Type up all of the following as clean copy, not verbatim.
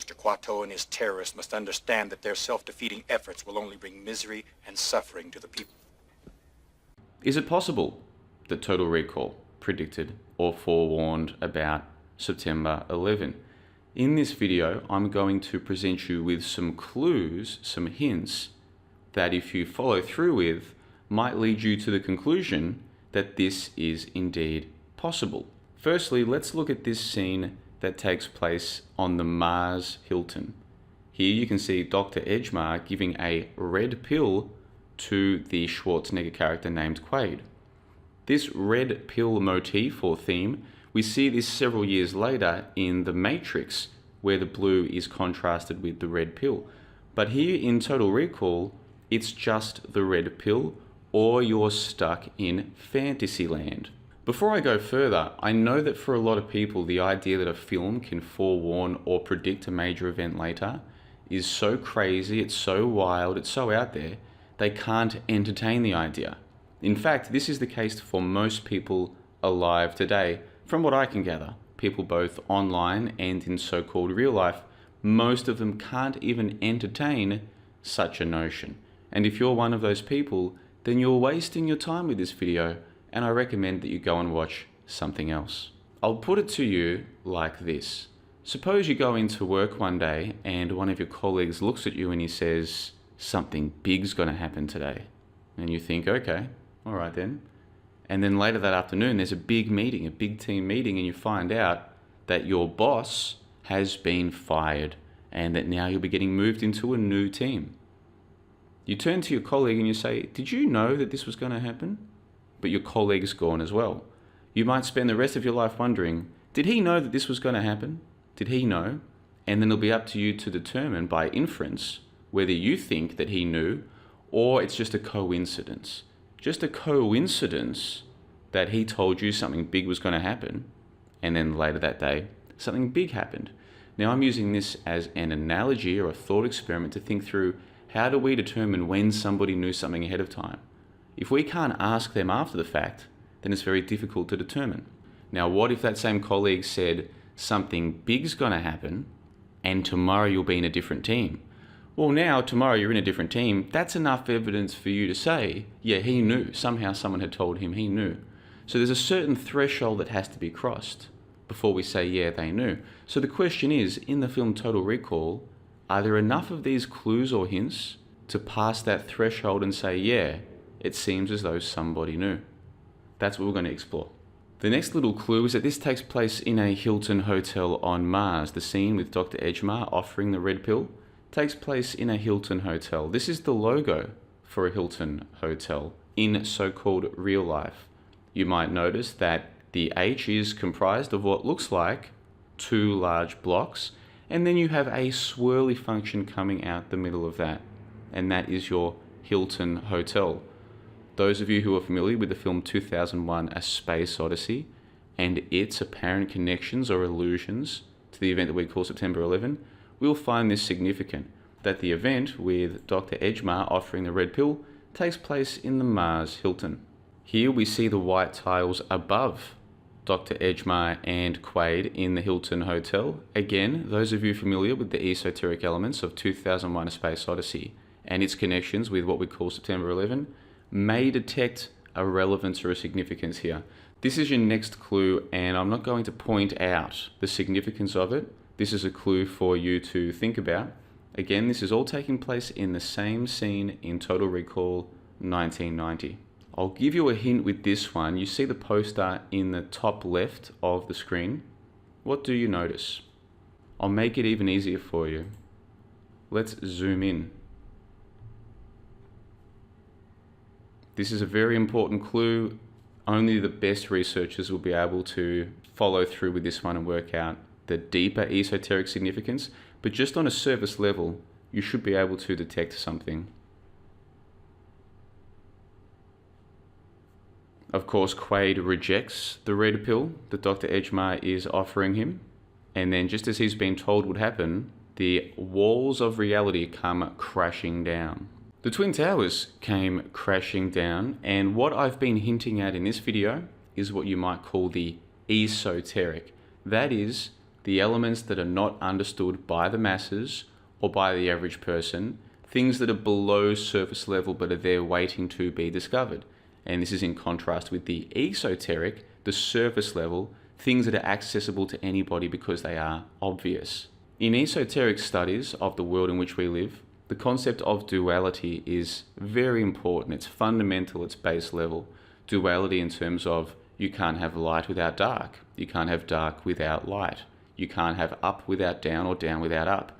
Dr. Quato and his terrorists must understand that their self-defeating efforts will only bring misery and suffering to the people. Is it possible that Total Recall predicted or forewarned about September 11? In this video, I'm going to present you with some clues, some hints that if you follow through with, might lead you to the conclusion that this is indeed possible. Firstly, let's look at this scene that takes place on the Mars Hilton. Here you can see Dr. Edgemar giving a red pill to the Schwarzenegger character named Quaid. This red pill motif or theme, we see this several years later in The Matrix, where the blue is contrasted with the red pill. But here in Total Recall, it's just the red pill, or you're stuck in Fantasyland. Before I go further, I know that for a lot of people, the idea that a film can forewarn or predict a major event later is so crazy, it's so wild, it's so out there, they can't entertain the idea. In fact, this is the case for most people alive today. From what I can gather, people both online and in so-called real life, most of them can't even entertain such a notion. And if you're one of those people, then you're wasting your time with this video, and I recommend that you go and watch something else. I'll put it to you like this. Suppose you go into work one day and one of your colleagues looks at you and he says, "Something big's gonna happen today." And you think, okay, all right then. And then later that afternoon, there's a big meeting, a big team meeting, and you find out that your boss has been fired and that now you'll be getting moved into a new team. You turn to your colleague and you say, "Did you know that this was going to happen?" But your colleague's gone as well. You might spend the rest of your life wondering, did he know that this was going to happen? Did he know? And then it'll be up to you to determine by inference whether you think that he knew or it's just a coincidence. Just a coincidence that he told you something big was going to happen, and then later that day, something big happened. Now I'm using this as an analogy or a thought experiment to think through, how do we determine when somebody knew something ahead of time? If we can't ask them after the fact, then it's very difficult to determine. Now, what if that same colleague said something big's going to happen and tomorrow you'll be in a different team? Well, now tomorrow you're in a different team. That's enough evidence for you to say, yeah, he knew. Somehow someone had told him he knew. So there's a certain threshold that has to be crossed before we say, yeah, they knew. So the question is, in the film Total Recall, are there enough of these clues or hints to pass that threshold and say, yeah, it seems as though somebody knew? That's what we're going to explore. The next little clue is that this takes place in a Hilton hotel on Mars. The scene with Dr. Edgemar offering the red pill takes place in a Hilton hotel. This is the logo for a Hilton hotel in so-called real life. You might notice that the H is comprised of what looks like two large blocks, and then you have a swirly function coming out the middle of that, and that is your Hilton hotel. Those of you who are familiar with the film 2001: A Space Odyssey and its apparent connections or allusions to the event that we call September 11, will find this significant, that the event with Dr. Edgemar offering the red pill takes place in the Mars Hilton. Here we see the white tiles above Dr. Edgemar and Quaid in the Hilton Hotel. Again, those of you familiar with the esoteric elements of 2001: A Space Odyssey and its connections with what we call September 11 may detect a relevance or a significance here. This is your next clue, and I'm not going to point out the significance of it. This is a clue for you to think about. Again, this is all taking place in the same scene in Total Recall 1990. I'll give you a hint with this one. You see the poster in the top left of the screen. What do you notice? I'll make it even easier for you. Let's zoom in. This is a very important clue. Only the best researchers will be able to follow through with this one and work out the deeper esoteric significance, but just on a surface level, you should be able to detect something. Of course, Quaid rejects the red pill that Dr. Edgemar is offering him, and then just as he's been told would happen, the walls of reality come crashing down. The Twin Towers came crashing down, and what I've been hinting at in this video is what you might call the esoteric. That is the elements that are not understood by the masses or by the average person, things that are below surface level but are there waiting to be discovered. And this is in contrast with the esoteric, the surface level, things that are accessible to anybody because they are obvious. In esoteric studies of the world in which we live, the concept of duality is very important. It's fundamental, it's base level. Duality in terms of you can't have light without dark. You can't have dark without light. You can't have up without down or down without up.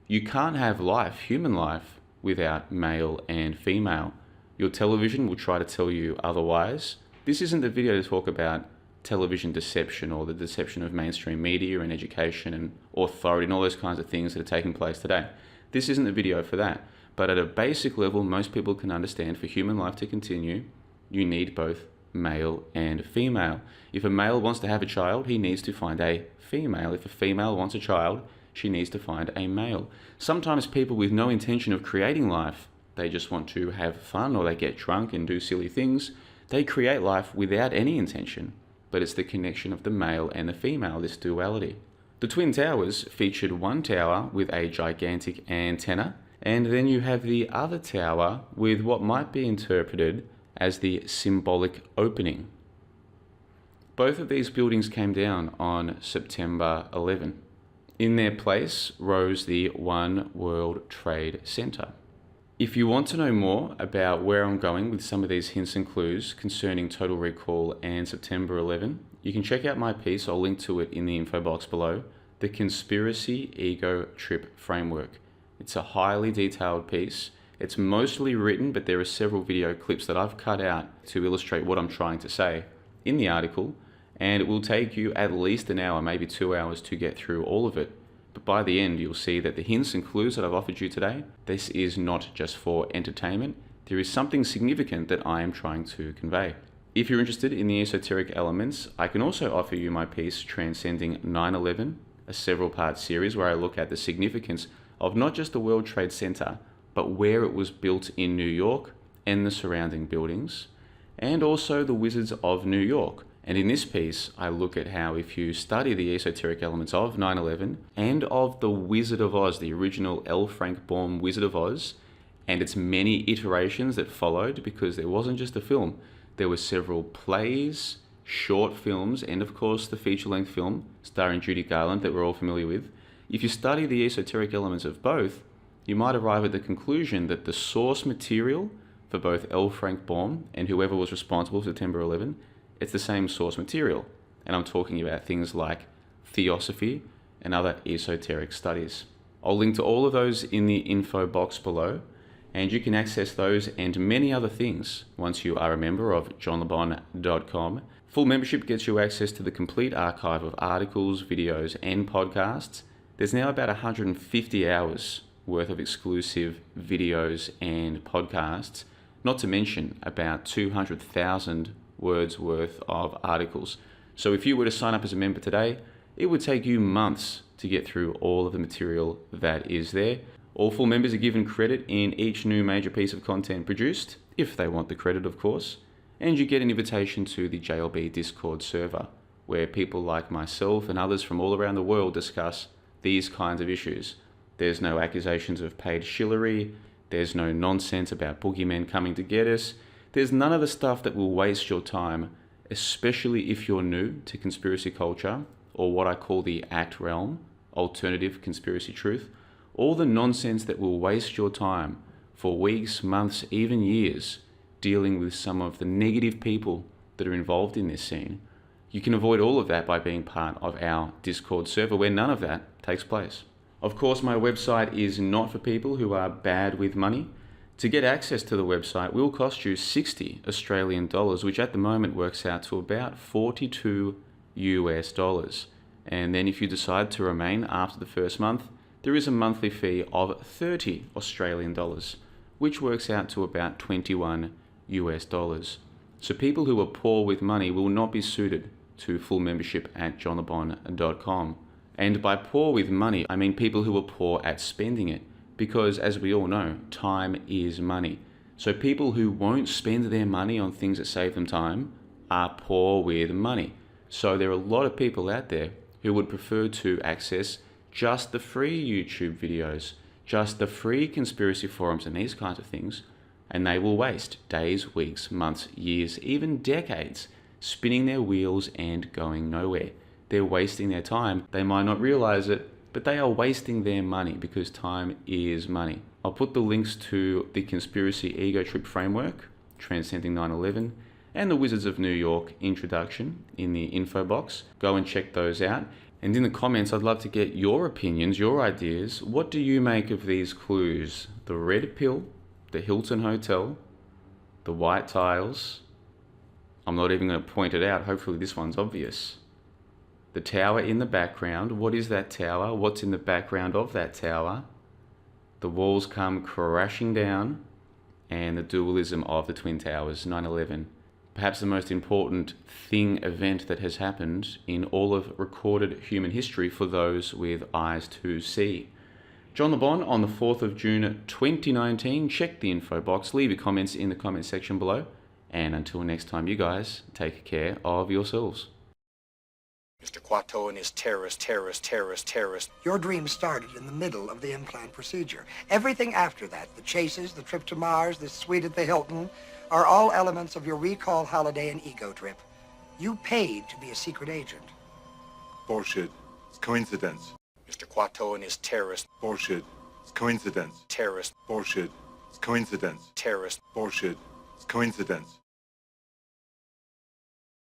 You can't have life, human life, without male and female. Your television will try to tell you otherwise. This isn't the video to talk about television deception or the deception of mainstream media and education and authority and all those kinds of things that are taking place today. This isn't the video for that. But at a basic level, most people can understand for human life to continue, you need both male and female. If a male wants to have a child, he needs to find a female. If a female wants a child, she needs to find a male. Sometimes people with no intention of creating life, they just want to have fun or they get drunk and do silly things. They create life without any intention. But it's the connection of the male and the female, this duality. The Twin Towers featured one tower with a gigantic antenna, and then you have the other tower with what might be interpreted as the symbolic opening. Both of these buildings came down on September 11. In their place rose the One World Trade Center. If you want to know more about where I'm going with some of these hints and clues concerning Total Recall and September 11, you can check out my piece, I'll link to it in the info box below, The Conspiracy Ego Trip Framework. It's a highly detailed piece. It's mostly written, but there are several video clips that I've cut out to illustrate what I'm trying to say in the article, and it will take you at least an hour, maybe 2 hours to get through all of it. But by the end, you'll see that the hints and clues that I've offered you today, this is not just for entertainment. There is something significant that I am trying to convey. If you're interested in the esoteric elements, I can also offer you my piece, Transcending 9/11, a several-part series where I look at the significance of not just the World Trade Center, but where it was built in New York and the surrounding buildings, and also the Wizards of New York. And in this piece, I look at how if you study the esoteric elements of 9/11 and of the Wizard of Oz, the original L. Frank Baum Wizard of Oz, and its many iterations that followed, because there wasn't just a film, there were several plays, short films, and of course the feature-length film starring Judy Garland that we're all familiar with. If you study the esoteric elements of both, you might arrive at the conclusion that the source material for both L. Frank Baum and whoever was responsible for September 11, it's the same source material. And I'm talking about things like theosophy and other esoteric studies. I'll link to all of those in the info box below, and you can access those and many other things once you are a member of johnlebon.com. Full membership gets you access to the complete archive of articles, videos, and podcasts. There's now about 150 hours worth of exclusive videos and podcasts, not to mention about 200,000 words worth of articles. So if you were to sign up as a member today, it would take you months to get through all of the material that is there. All full members are given credit in each new major piece of content produced, if they want the credit, of course, and you get an invitation to the JLB Discord server, where people like myself and others from all around the world discuss these kinds of issues. There's no accusations of paid shillery, there's no nonsense about boogeymen coming to get us. There's none of the stuff that will waste your time, especially if you're new to conspiracy culture, or what I call the ACT realm, alternative conspiracy truth. All the nonsense that will waste your time for weeks, months, even years, dealing with some of the negative people that are involved in this scene. You can avoid all of that by being part of our Discord server where none of that takes place. Of course, my website is not for people who are bad with money. To get access to the website will cost you 60 Australian dollars, which at the moment works out to about 42 US dollars. And then if you decide to remain after the first month, there is a monthly fee of 30 Australian dollars, which works out to about 21 US dollars. So people who are poor with money will not be suited to full membership at johnlebon.com. And by poor with money, I mean people who are poor at spending it. Because as we all know, time is money. So people who won't spend their money on things that save them time are poor with money. So there are a lot of people out there who would prefer to access just the free YouTube videos, just the free conspiracy forums and these kinds of things, and they will waste days, weeks, months, years, even decades spinning their wheels and going nowhere. They're wasting their time. They might not realize it, but they are wasting their money because time is money. I'll put the links to the Conspiracy Ego Trip Framework, Transcending 9/11, and the Wizards of New York introduction in the info box. Go and check those out. And in the comments, I'd love to get your opinions, your ideas. What do you make of these clues? The red pill, the Hilton Hotel, the white tiles. I'm not even going to point it out. Hopefully this one's obvious. The tower in the background. What is that tower? What's in the background of that tower? The walls come crashing down, and the dualism of the Twin Towers, 9/11. Perhaps the most important event that has happened in all of recorded human history for those with eyes to see. John LeBon on the 4th of June 2019. Check the info box, leave your comments in the comment section below, and until next time, you guys take care of yourselves. Mr. Quato and his terrorist. Your dream started in the middle of the implant procedure. Everything after that, the chases, the trip to Mars, the suite at the Hilton, are all elements of your recall holiday and ego trip. You paid to be a secret agent. Bullshit. It's coincidence. Mr. Quato and his Bullshit. It's coincidence. terrorist, Bullshit. It's coincidence. terrorist. Bullshit. It's coincidence.